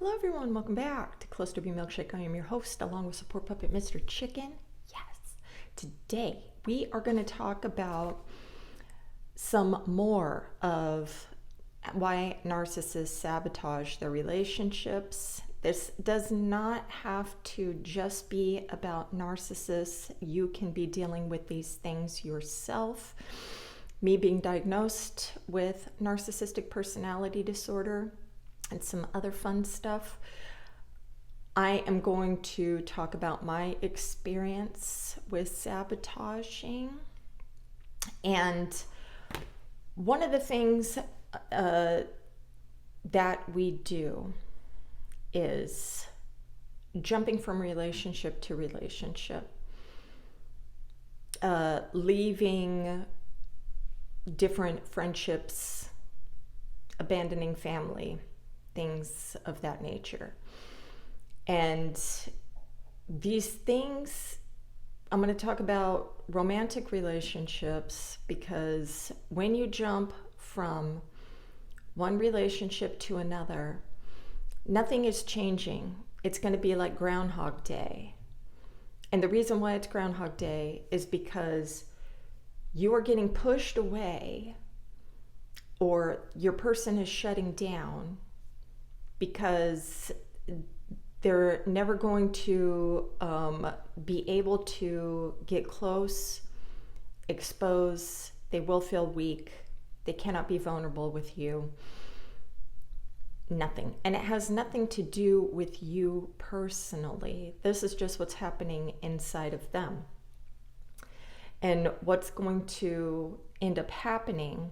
Hello everyone, welcome back to Clusterbmilkshake. I am your host along with support puppet Mr. Chicken. Yes, today we are going to talk about some more of why narcissists sabotage their relationships. This does not have to just be about narcissists. You can be dealing with these things yourself. Me being diagnosed with narcissistic personality disorder and some other fun stuff. I am going to talk about my experience with sabotaging. And one of the things that we do is jumping from relationship to relationship, leaving different friendships, abandoning family, things of that nature. And these things, I'm going to talk about romantic relationships, because when you jump from one relationship to another, nothing is changing. It's going to be like Groundhog Day. And the reason why it's Groundhog Day is because you are getting pushed away, or your person is shutting down, because they're never going to be able to get close, expose. They will feel weak. They cannot be vulnerable with you. Nothing. And it has nothing to do with you personally. This is just what's happening inside of them. And what's going to end up happening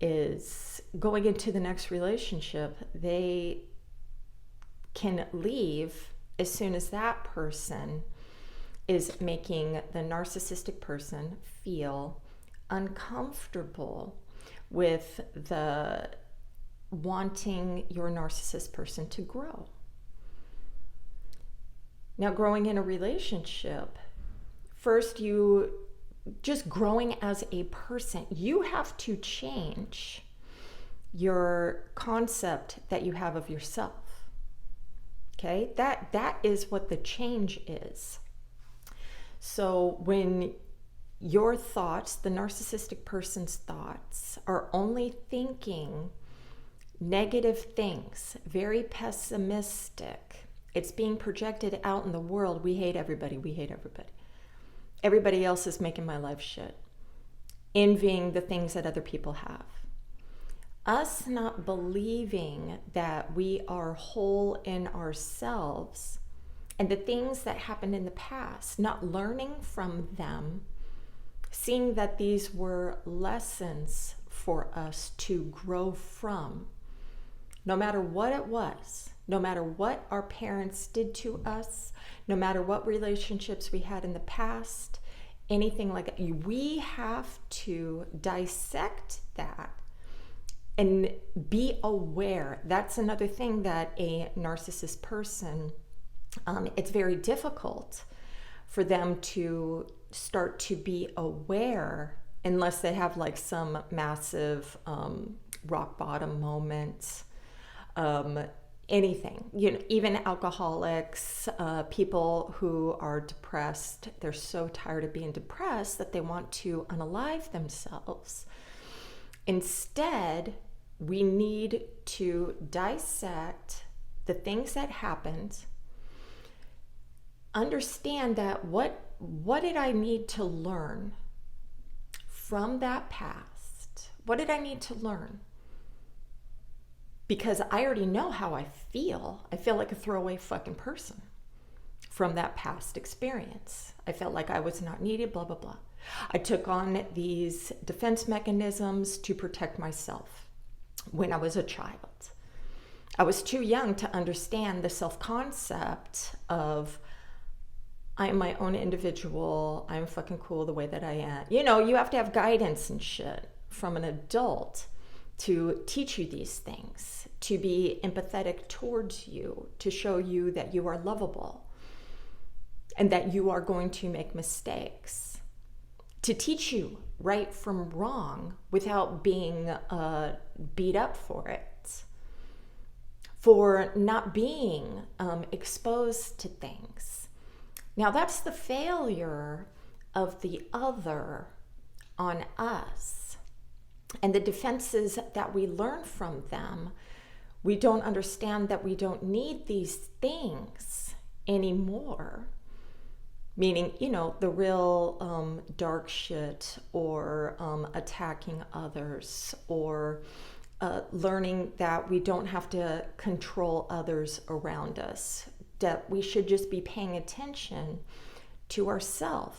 is, going into the next relationship, they can leave as soon as that person is making the narcissistic person feel uncomfortable with the wanting your narcissist person to grow. Now, growing in a relationship, first, you just growing as a person, you have to change your concept that you have of yourself. Okay, that is what the change is. So when your thoughts, the narcissistic person's thoughts, are only thinking negative things, very pessimistic, it's being projected out in the world. We hate everybody. We hate everybody. Everybody else is making my life shit. Envying the things that other people have. Us not believing that we are whole in ourselves, and the things that happened in the past, not learning from them, seeing that these were lessons for us to grow from. No matter what it was, no matter what our parents did to us, no matter what relationships we had in the past, anything like that, we have to dissect that and be aware. That's another thing that a narcissist person, it's very difficult for them to start to be aware unless they have like some massive rock bottom moment. Anything, even alcoholics, people who are depressed, they're so tired of being depressed that they want to unalive themselves. Instead, we need to dissect the things that happened, understand that what did I need to learn from that past? What did I need to learn? Because I already know how I feel. I feel like a throwaway fucking person from that past experience. I felt like I was not needed, blah, blah, blah. I took on these defense mechanisms to protect myself when I was a child. I was too young to understand the self-concept of, I am my own individual. I'm fucking cool the way that I am. You have to have guidance and shit from an adult to teach you these things, to be empathetic towards you, to show you that you are lovable and that you are going to make mistakes, to teach you right from wrong without being beat up for it. for not being exposed to things. Now, that's the failure of the other on us. And the defenses that we learn from them, we don't understand that we don't need these things anymore. Meaning, the real dark shit, or attacking others, or learning that we don't have to control others around us, that we should just be paying attention to ourselves,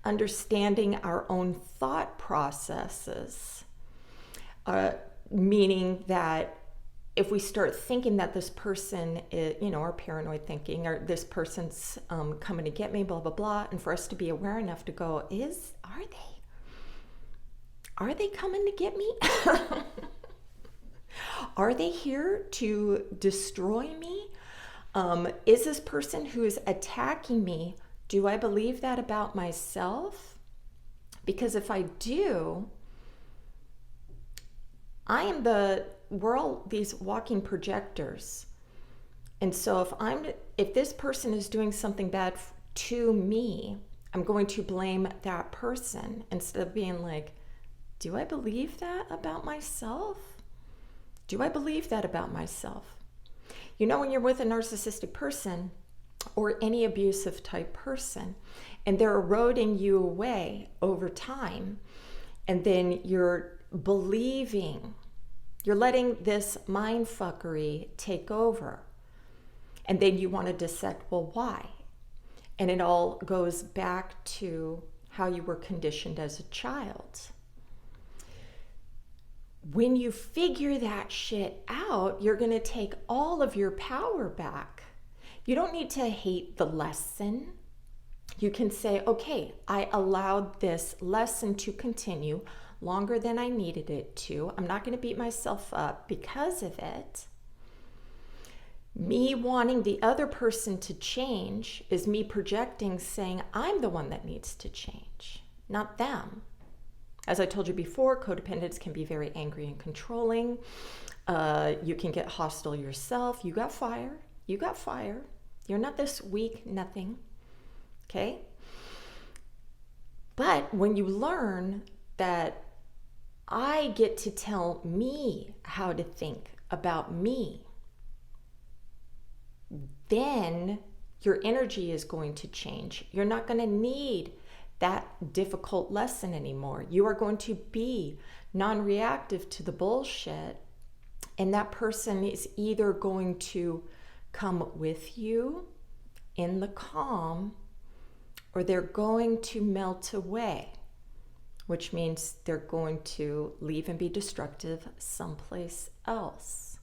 understanding our own thought processes, meaning that if we start thinking that this person is, our paranoid thinking, or this person's coming to get me, blah, blah, blah, and for us to be aware enough to go, are they coming to get me? Are they here to destroy me? Is this person who is attacking me, do I believe that about myself? Because if I do, we're all these walking projectors. And so if this person is doing something bad to me, I'm going to blame that person instead of being like, do I believe that about myself? Do I believe that about myself? When you're with a narcissistic person or any abusive type person, and they're eroding you away over time, and then you're believing, you're letting this mind fuckery take over. And then you want to dissect, well, why? And it all goes back to how you were conditioned as a child. When you figure that shit out, you're going to take all of your power back. You don't need to hate the lesson. You can say, okay, I allowed this lesson to continue longer than I needed it to. I'm not going to beat myself up because of it. Me wanting the other person to change is me projecting, saying I'm the one that needs to change, not them. As I told you before, codependents can be very angry and controlling. You can get hostile yourself. You got fire. You're not this weak nothing. Okay? But when you learn that I get to tell me how to think about me, then your energy is going to change. You're not going to need that difficult lesson anymore. You are going to be non-reactive to the bullshit, and that person is either going to come with you in the calm, or they're going to melt away, which means they're going to leave and be destructive someplace else.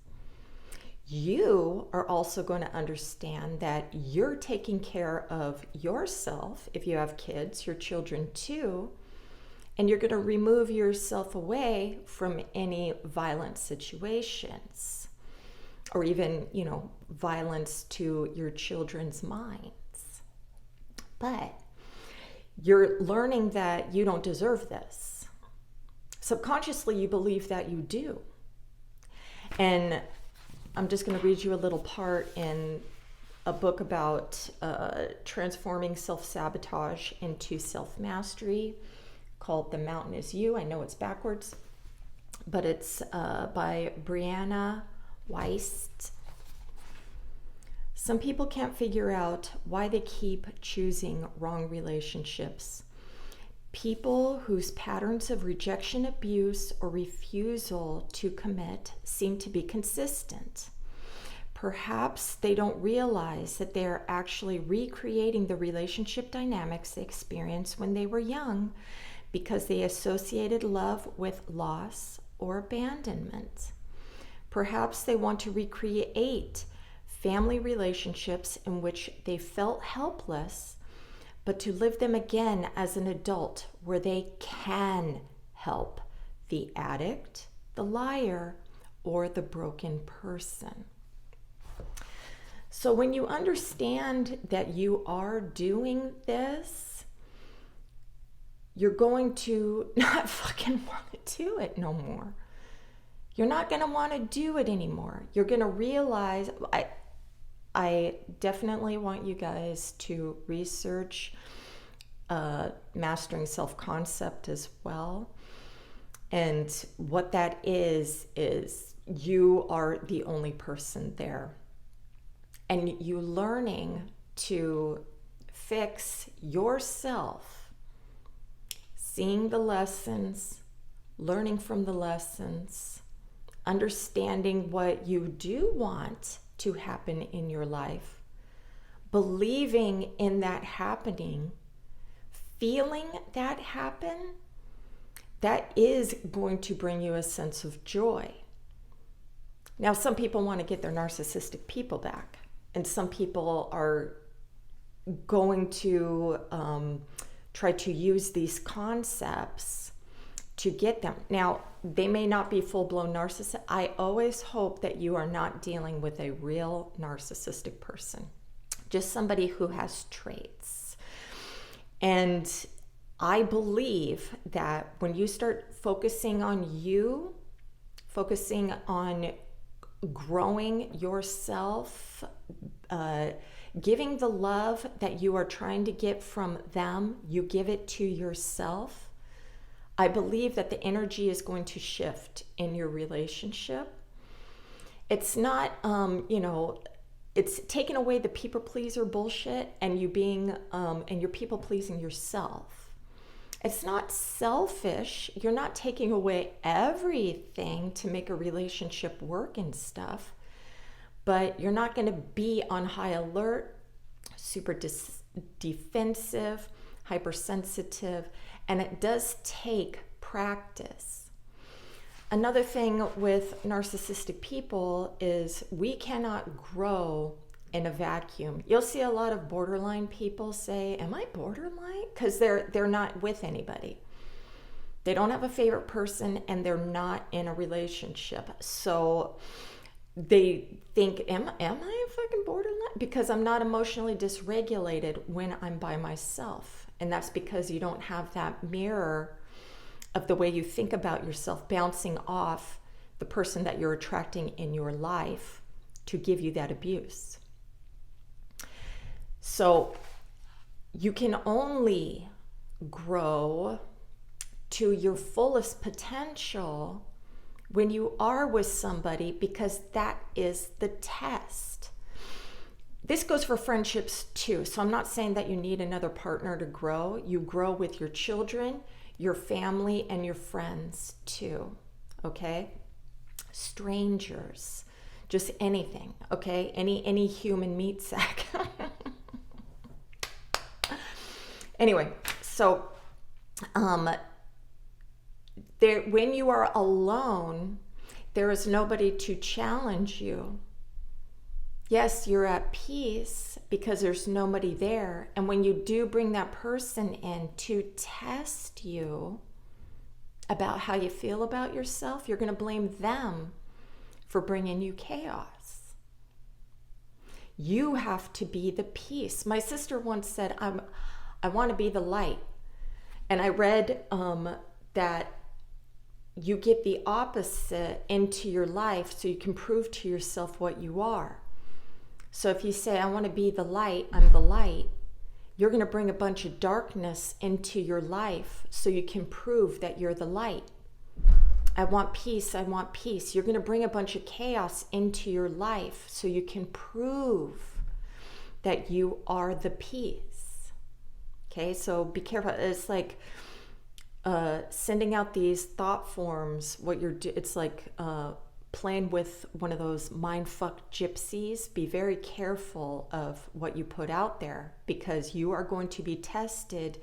You are also going to understand that you're taking care of yourself, if you have kids, your children too, and you're going to remove yourself away from any violent situations, or even, violence to your children's minds. But you're learning that you don't deserve this. Subconsciously, you believe that you do. And I'm just going to read you a little part in a book about transforming self-sabotage into self-mastery called The Mountain Is You. I know it's backwards, but it's by Brianna, Wiest. Some people can't figure out why they keep choosing wrong relationships. People whose patterns of rejection, abuse, or refusal to commit seem to be consistent. Perhaps they don't realize that they are actually recreating the relationship dynamics they experienced when they were young because they associated love with loss or abandonment. Perhaps they want to recreate family relationships in which they felt helpless, but to live them again as an adult where they can help the addict, the liar, or the broken person. So when you understand that you are doing this, you're going to not fucking want to do it no more. You're not going to want to do it anymore. You're going to realize, I definitely want you guys to research mastering self-concept as well. And what that is you are the only person there. And you learning to fix yourself, seeing the lessons, learning from the lessons, understanding what you do want to happen in your life, believing in that happening, feeling that happen, that is going to bring you a sense of joy. Now, some people want to get their narcissistic people back, and some people are going to try to use these concepts to get them. Now, they may not be full-blown narcissists. I always hope that you are not dealing with a real narcissistic person, just somebody who has traits. And I believe that when you start focusing on you, focusing on growing yourself, giving the love that you are trying to get from them, you give it to yourself. I believe that the energy is going to shift in your relationship. It's not, it's taking away the people pleaser bullshit and you being, and you're people pleasing yourself. It's not selfish. You're not taking away everything to make a relationship work and stuff, but you're not going to be on high alert, super defensive, hypersensitive, and it does take practice. Another thing with narcissistic people is we cannot grow in a vacuum. You'll see a lot of borderline people say, am I borderline? Because they're not with anybody. They don't have a favorite person and they're not in a relationship. So they think, am I a fucking borderline? Because I'm not emotionally dysregulated when I'm by myself. And that's because you don't have that mirror of the way you think about yourself bouncing off the person that you're attracting in your life to give you that abuse. So you can only grow to your fullest potential when you are with somebody, because that is the test. This goes for friendships too. So I'm not saying that you need another partner to grow. You grow with your children, your family, and your friends too, okay? Strangers, just anything, okay? Any human meat sack. Anyway, so when you are alone, there is nobody to challenge you. Yes, you're at peace because there's nobody there. And when you do bring that person in to test you about how you feel about yourself, you're going to blame them for bringing you chaos. You have to be the peace. My sister once said, I want to be the light. And I read that you get the opposite into your life so you can prove to yourself what you are. So if you say, I want to be the light, I'm the light, you're going to bring a bunch of darkness into your life so you can prove that you're the light. I want peace, I want peace. You're going to bring a bunch of chaos into your life so you can prove that you are the peace. Okay, so be careful. It's like sending out these thought forms. It's like playing with one of those mindfuck gypsies. Be very careful of what you put out there, because you are going to be tested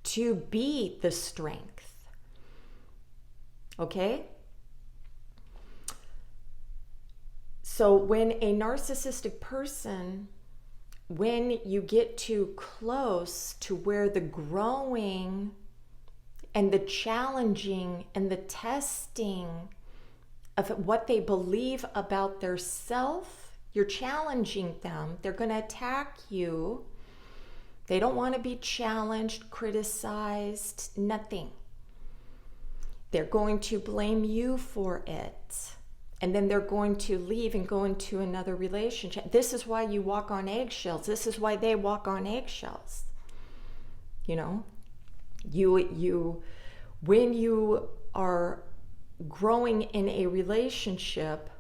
to be the strength. Okay? So when a narcissistic person, when you get too close to where the growing and the challenging and the testing of what they believe about their self, you're challenging them. They're going to attack you. They don't want to be challenged, criticized, nothing. They're going to blame you for it. And then they're going to leave and go into another relationship. This is why you walk on eggshells. This is why they walk on eggshells. You know, when you are growing in a relationship,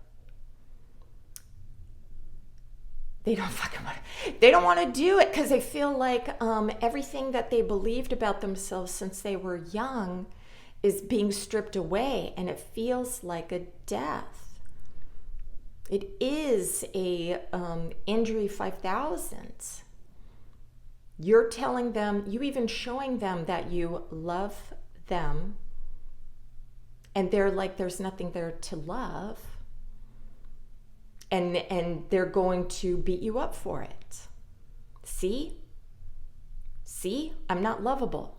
they don't want to do it because they feel like everything that they believed about themselves since they were young is being stripped away, and it feels like a death. It is a injury 5000. You're telling them, you even showing them that you love them, and they're like, there's nothing there to love. And they're going to beat you up for it. See, I'm not lovable.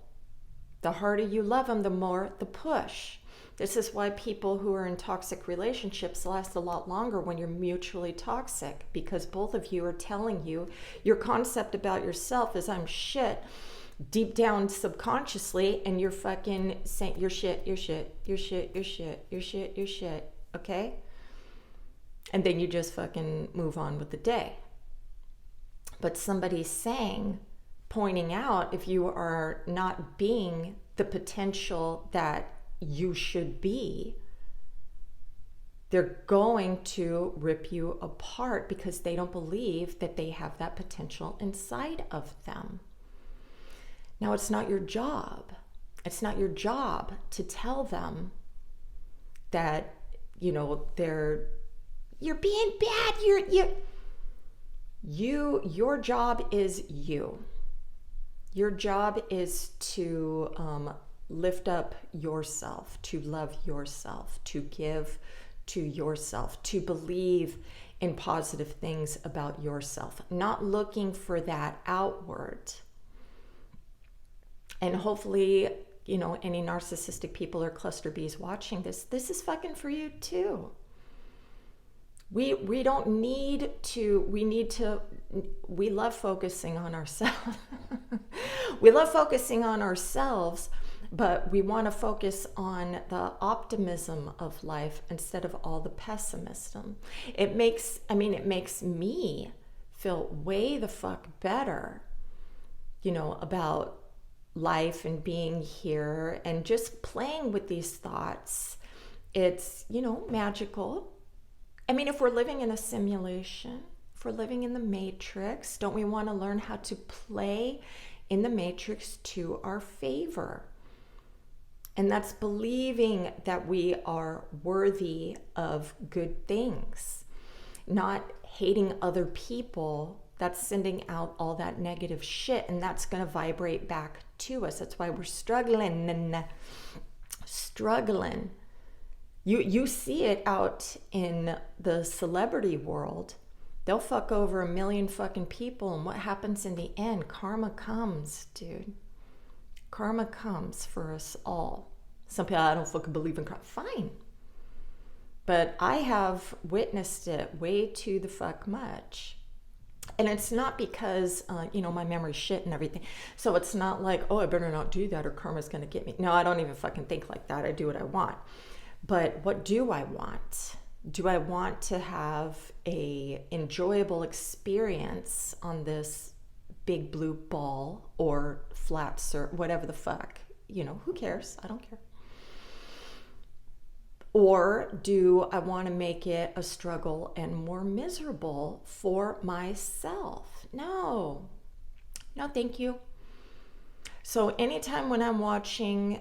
The harder you love them, the more the push. This is why people who are in toxic relationships last a lot longer when you're mutually toxic, because both of you are telling you your concept about yourself is I'm shit deep down subconsciously, and you're fucking saying you're shit, okay? And then you just fucking move on with the day. But somebody's saying, pointing out, if you are not being the potential that you should be, they're going to rip you apart because they don't believe that they have that potential inside of them. Now, it's not your job. It's not your job to tell them that, you know, you're being bad. Your job is you. Your job is to lift up yourself, to love yourself, to give to yourself, to believe in positive things about yourself, not looking for that outward. And hopefully, you know, any narcissistic people or cluster Bs watching this is fucking for you too. We don't need to, we love focusing on ourselves. We love focusing on ourselves, but we want to focus on the optimism of life instead of all the pessimism. It makes me feel way the fuck better, you know, about life and being here and just playing with these thoughts. It's, you know, magical. I mean, if we're living in a simulation, if we're living in the matrix, don't we want to learn how to play in the matrix to our favor? And that's believing that we are worthy of good things, not hating other people. That's sending out all that negative shit, and that's going to vibrate back to us. That's why we're struggling. You see it out in the celebrity world. They'll fuck over 1 million fucking people, and what happens in the end? Karma comes, dude. Karma comes for us all. Some people, I don't fucking believe in karma. Fine. But I have witnessed it way too the fuck much. And it's not because, you know, my memory's shit and everything. So it's not like, oh, I better not do that or karma's going to get me. No, I don't even fucking think like that. I do what I want. But what do I want? Do I want to have a enjoyable experience on this big blue ball or flat surf, whatever the fuck? You know, who cares? I don't care. Or do I want to make it a struggle and more miserable for myself? No, thank you. So anytime when I'm watching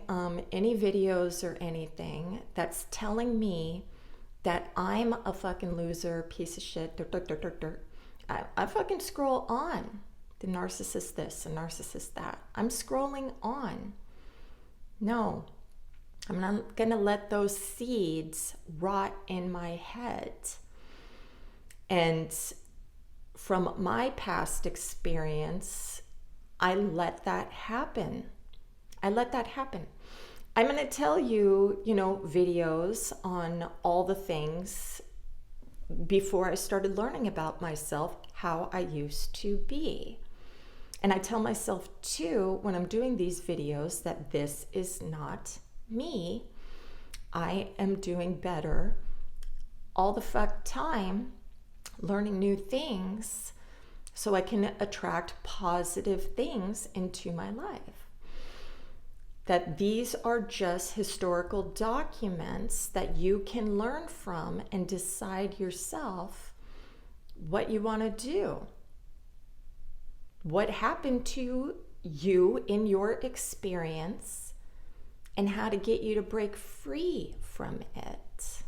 any videos or anything that's telling me that I'm a fucking loser, piece of shit, I fucking scroll on. The narcissist this, the narcissist that. I'm scrolling on. No. I'm not going to let those seeds rot in my head. And from my past experience, I let that happen. I'm going to tell you, you know, videos on all the things before I started learning about myself, how I used to be. And I tell myself too, when I'm doing these videos, that this is not me, I am doing better all the fuck time, learning new things so I can attract positive things into my life. That these are just historical documents that you can learn from and decide yourself what you want to do. What happened to you in your experience and how to get you to break free from it.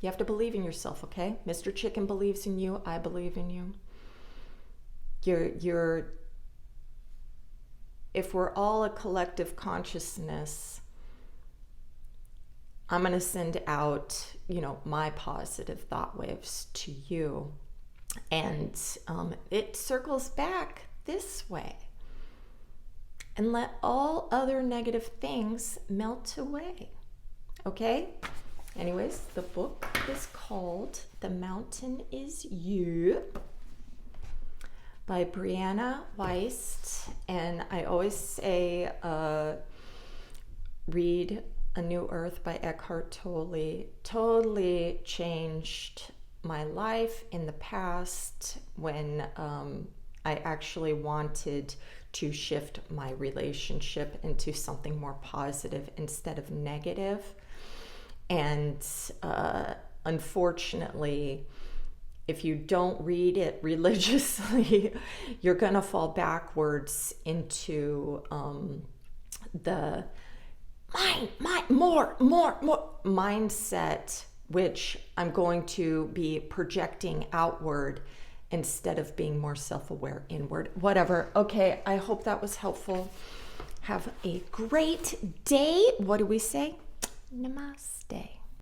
You have to believe in yourself, okay? Mr. Chicken believes in you. I believe in you. If we're all a collective consciousness, I'm going to send out, my positive thought waves to you. And it circles back this way. And let all other negative things melt away. Okay? Anyways, the book is called The Mountain Is You by Brianna, Wiest. And I always say, read A New Earth by Eckhart Tolle. Totally changed my life in the past when I actually wanted to shift my relationship into something more positive instead of negative. And unfortunately, if you don't read it religiously, you're going to fall backwards into the more mindset, which I'm going to be projecting outward instead of being more self-aware inward. Whatever. Okay, I hope that was helpful. Have a great day. What do we say? Namaste.